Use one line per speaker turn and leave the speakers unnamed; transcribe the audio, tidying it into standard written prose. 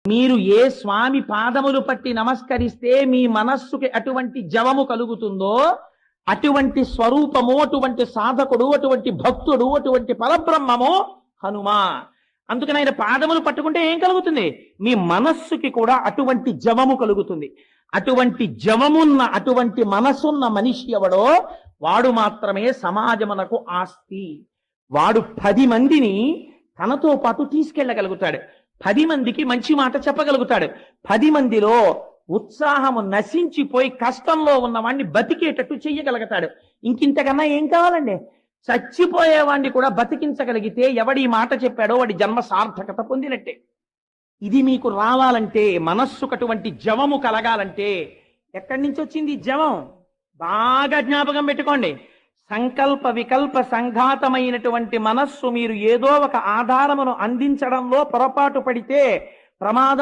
మీరు ఏ స్వామి పాదములు పట్టి నమస్కరిస్తే మీ మనస్సుకి అటువంటి జవము కలుగుతుందో, అటువంటి స్వరూపము, అటువంటి సాధకుడు, అటువంటి భక్తుడు, అటువంటి పరబ్రహ్మము హనుమా. అందుకని ఆయన పాదములు పట్టుకుంటే ఏం కలుగుతుంది? మీ మనస్సుకి కూడా అటువంటి జవము కలుగుతుంది. అటువంటి జవమున్న, అటువంటి మనసున్న మనిషి ఎవడో వాడు మాత్రమే సమాజమునకు ఆస్తి. వాడు 10 మందిని తనతో పాటు తీసుకెళ్ళగలుగుతాడు. 10 మందికి మంచి మాట చెప్పగలుగుతాడు. 10 మందిలో ఉత్సాహము నశించిపోయి కష్టంలో ఉన్నవాడిని బతికేటట్టు చెయ్యగలుగుతాడు. ఇంకింతకన్నా ఏం కావాలండి? చచ్చిపోయేవాడిని కూడా బతికించగలిగితే ఎవడి మాట చెప్పాడో వాడి జన్మ సార్థకత పొందినట్టే. ఇది మీకు రావాలంటే, మనస్సుకు అటువంటి జవము కలగాలంటే ఎక్కడి నుంచి వచ్చింది జవం? బాగా జ్ఞాపకం పెట్టుకోండి. సంకల్ప వికల్ప సంఘాతమైనటువంటి మనస్సు మీరు ఏదో ఒక ఆధారమును అందించడంలో పొరపాటు పడితే ప్రమాదం